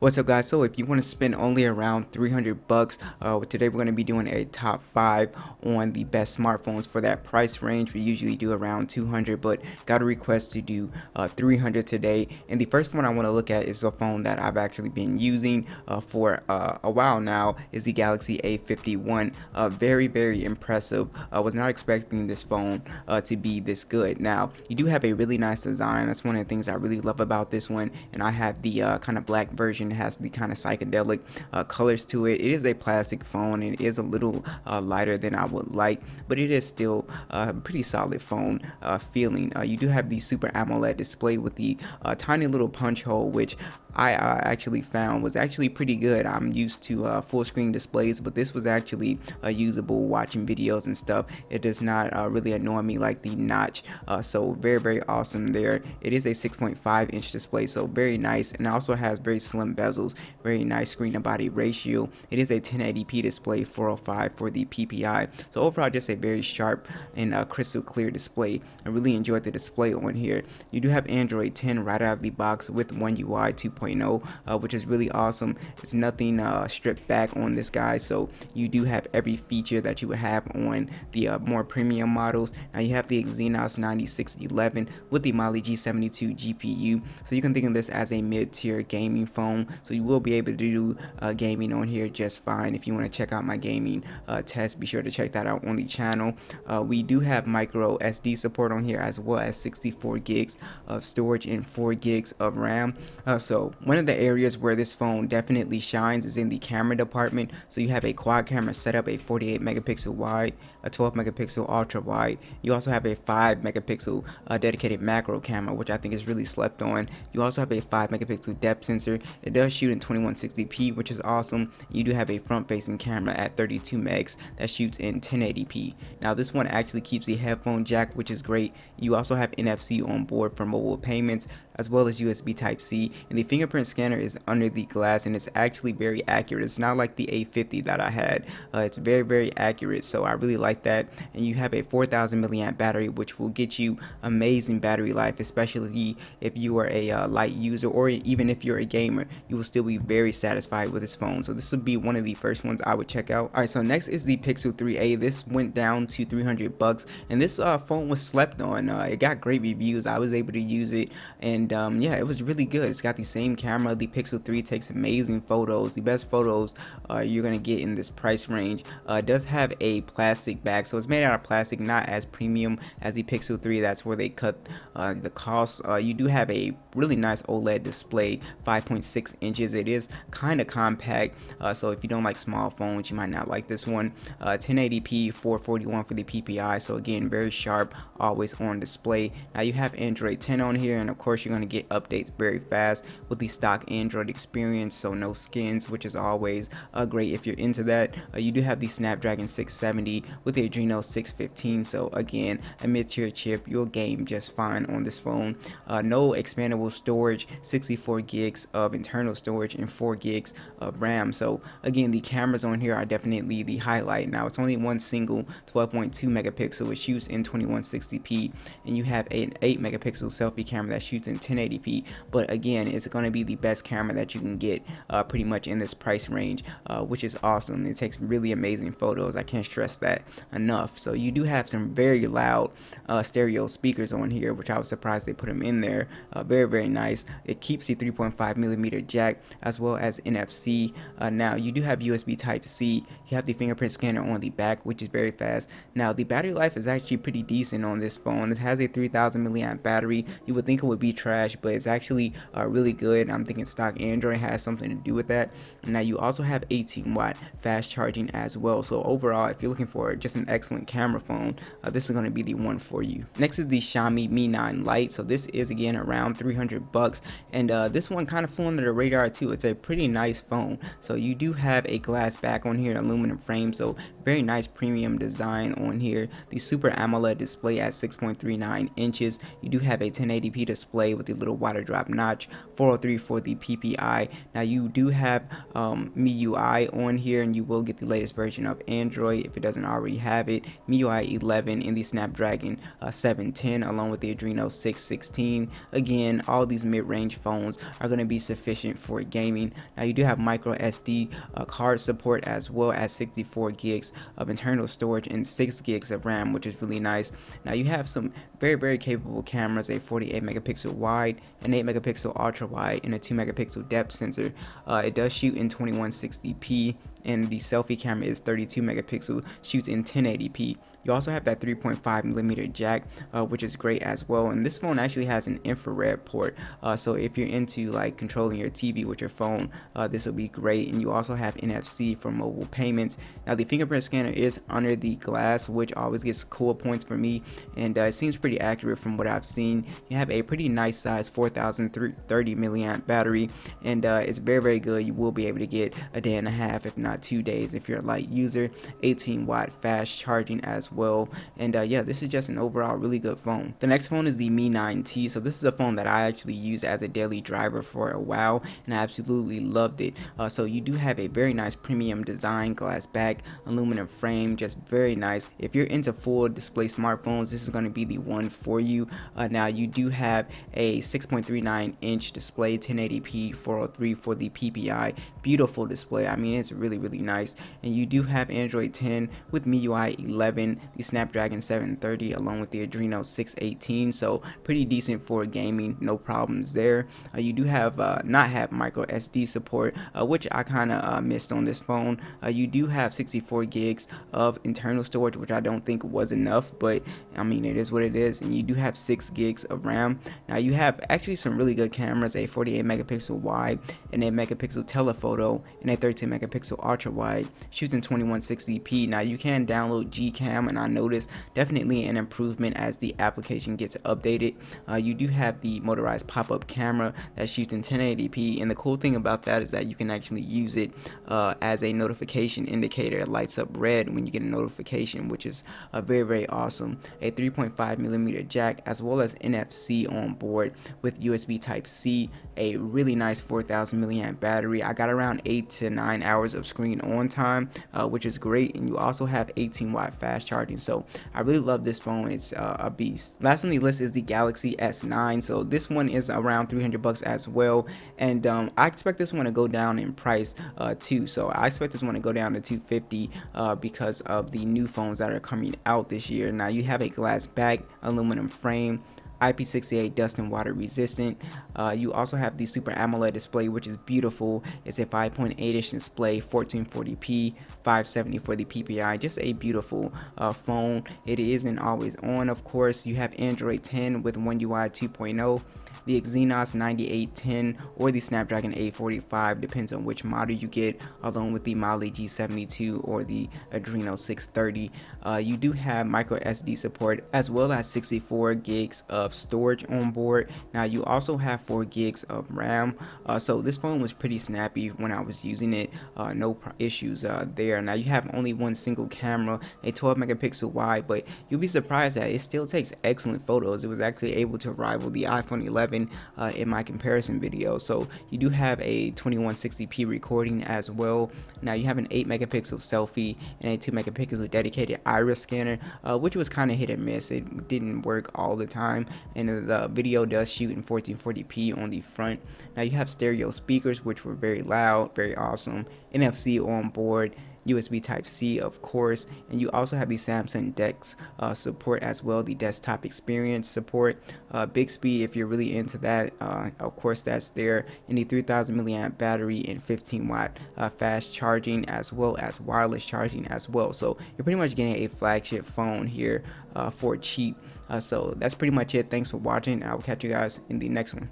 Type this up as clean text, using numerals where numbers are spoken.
What's up, guys? So if you want to spend only around 300 bucks, today we're going to be doing a top 5 on the best smartphones for that price range. We usually do around 200, but got a request to do 300 today. And the first one I want to look at is a phone that I've actually been using for a while now, is the Galaxy A51. Very impressive. I was not expecting this phone to be this good. Now, you do have a really nice design. That's one of the things I really love about this one. And I have the kind of black version. It has the kind of psychedelic colors to it. It is a plastic phone and it is a little lighter than I would like, but it is still a pretty solid phone feeling. You do have the Super AMOLED display with the tiny little punch hole, which I actually found was actually pretty good. I'm used to full screen displays, but this was actually usable watching videos and stuff. It does not really annoy me like the notch, so very awesome there. It is a 6.5 inch display, so very nice, and it also has very slim bezels, very nice screen to body ratio. It is a 1080p display, 405 for the PPI, so overall just a very sharp and crystal clear display. I really enjoyed the display on here. You do have Android 10 right out of the box with One UI 2.0, which is really awesome. It's nothing stripped back on this guy, so you do have every feature that you would have on the more premium models. Now you have the Exynos 9611 with the Mali G72 GPU, so you can think of this as a mid-tier gaming phone. So you will be able to do gaming on here just fine. If you want to check out my gaming test, be sure to check that out on the channel. We do have micro SD support on here, as well as 64 gigs of storage and 4 gigs of RAM. So one of the areas where this phone definitely shines is in the camera department. So you have a quad camera setup, a 48 megapixel wide, a 12 megapixel ultra wide. You also have a 5 megapixel dedicated macro camera, which I think is really slept on. You also have a 5 megapixel depth sensor. It does shoot in 2160p, which is awesome. You do have a front facing camera at 32 megs that shoots in 1080p. Now this one actually keeps the headphone jack, which is great. You also have NFC on board for mobile payments, as well as USB Type-C, and the fingerprint scanner is under the glass, and it's actually very accurate. It's not like the A50 that I had. It's very accurate, so I really like that. And you have a 4000 milliamp battery, which will get you amazing battery life, especially if you are a light user, or even if you're a gamer. You will still be very satisfied with this phone, so this would be one of the first ones I would check out. Alright, so next is the Pixel 3a. This went down to 300 bucks, and this phone was slept on. It got great reviews. I was able to use it, and yeah, it was really good. It's got the same camera. The Pixel 3 takes amazing photos, the best photos you're gonna get in this price range. It does have a plastic back, so it's made out of plastic, not as premium as the Pixel 3. That's where they cut the costs. You do have a really nice OLED display, 5.6 inches. It is kind of compact, so if you don't like small phones, you might not like this one. 1080p, 441 for the PPI, so again, very sharp, always on display. Now you have Android 10 on here, and of course you're going to get updates very fast with the stock Android experience, so no skins, which is always great if you're into that. You do have the Snapdragon 670 with the Adreno 615, so again, a mid-tier chip. You'll game just fine on this phone. No expandable storage, 64 gigs of internal storage and 4 gigs of RAM. So again, the cameras on here are definitely the highlight. Now it's only one single 12.2 megapixel, which shoots in 2160p, and you have an 8 megapixel selfie camera that shoots in 1080p. But again, it's going to be the best camera that you can get pretty much in this price range, which is awesome. It takes really amazing photos. I can't stress that enough. So you do have some very loud stereo speakers on here, which I was surprised they put them in there. Very nice. It keeps the 3.5 millimeter jack, as well as NFC. Now you do have USB Type-C. You have the fingerprint scanner on the back, which is very fast. Now the battery life is actually pretty decent on this phone. It has a 3000 milliamp battery. You would think it would be trash, but it's actually really good. I'm thinking stock Android has something to do with that. Now you also have 18-watt fast charging as well. So overall, if you're looking for just an excellent camera phone, this is going to be the one for you. Next is the Xiaomi Mi 9 Lite. So this is again around 300 bucks, and this one kind of flew under the radar too. It's a pretty nice phone. So you do have a glass back on here, aluminum frame, so very nice premium design on here. The Super AMOLED display at 6.39 inches. You do have a 1080p display with the little water drop notch, 403 403 for the PPI. Now you do have MIUI on here, and you will get the latest version of Android if it doesn't already have it. MIUI 11 in the Snapdragon 710 along with the Adreno 616. Again, all these mid-range phones are going to be sufficient for gaming. Now you do have micro SD card support, as well as 64 gigs of internal storage and 6 gigs of RAM, which is really nice. Now you have some very capable cameras, a 48 megapixel wide, an 8 megapixel ultra wide, and a 2 megapixel depth sensor. It does shoot in 2160p, and the selfie camera is 32 megapixel, shoots in 1080p. You also have that 3.5mm jack, which is great as well. And this phone actually has an infrared port, so if you're into like controlling your TV with your phone, this will be great. And you also have NFC for mobile payments. Now the fingerprint scanner is under the glass, which always gets cool points for me, and it seems pretty accurate from what I've seen. You have a pretty nice size 4030 milliamp battery, and it's very good. You will be able to get a day and a half, if not 2 days, if you're a light user. 18-watt fast charging as well. And yeah, this is just an overall really good phone. The next phone is the Mi 9T. So this is a phone that I actually use as a daily driver for a while, and I absolutely loved it. So you do have a very nice premium design, glass back, aluminum frame, just very nice. If you're into full display smartphones, this is going to be the one for you. Now you do have a 6.39 inch display, 1080p 403 for the PPI. Beautiful display. I mean, it's really nice. And you do have Android 10 with MIUI 11, the Snapdragon 730 along with the Adreno 618, so pretty decent for gaming, no problems there. You do have not have micro SD support, which I kind of missed on this phone. You do have 64 gigs of internal storage, which I don't think was enough, but I mean, it is what it is. And you do have 6 gigs of RAM. Now you have actually some really good cameras, a 48 megapixel wide, an 8 megapixel telephoto, and a 13 megapixel ultra wide, shoots in 2160p. Now you can download Gcam, and I noticed definitely an improvement as the application gets updated. You do have the motorized pop-up camera that shoots in 1080p, and the cool thing about that is that you can actually use it as a notification indicator. It lights up red when you get a notification, which is very awesome. A 3.5mm jack, as well as NFC on board with USB Type-C, a really nice 4000 milliamp battery. I got around 8 to 9 hours of screen on time, which is great. And you also have 18-watt fast charging, so I really love this phone. It's a beast. Last on the list is the Galaxy S9. So this one is around 300 bucks as well, and I expect this one to go down in price too. So I expect this one to go down to 250 because of the new phones that are coming out this year. Now you have a glass back, aluminum frame, IP68 dust and water resistant. You also have the Super AMOLED display, which is beautiful. It's a 5.8-inch display, 1440p, 570 for the PPI. Just a beautiful phone. It isn't always on, of course. You have Android 10 with One UI 2.0, the Exynos 9810 or the Snapdragon A45, depends on which model you get, along with the Mali G72 or the Adreno 630. You do have micro SD support, as well as 64 gigs of storage on board. Now you also have 4 gigs of RAM, so this phone was pretty snappy when I was using it. No issues there. Now you have only one single camera, a 12 megapixel wide, but you'll be surprised that it still takes excellent photos. It was actually able to rival the iPhone 11 in my comparison video. So you do have a 2160p recording as well. Now you have an 8 megapixel selfie and a 2 megapixel dedicated iris scanner, which was kind of hit and miss. It didn't work all the time, and the video does shoot in 1440p on the front. Now you have stereo speakers, which were very loud, very awesome, NFC on board, USB Type-C, of course, and you also have the Samsung DeX support as well, the desktop experience support, Bixby if you're really into that, of course that's there, and the 3000 milliamp battery and 15-watt fast charging, as well as wireless charging as well. So you're pretty much getting a flagship phone here for cheap. So that's pretty much it. Thanks for watching. I will catch you guys in the next one.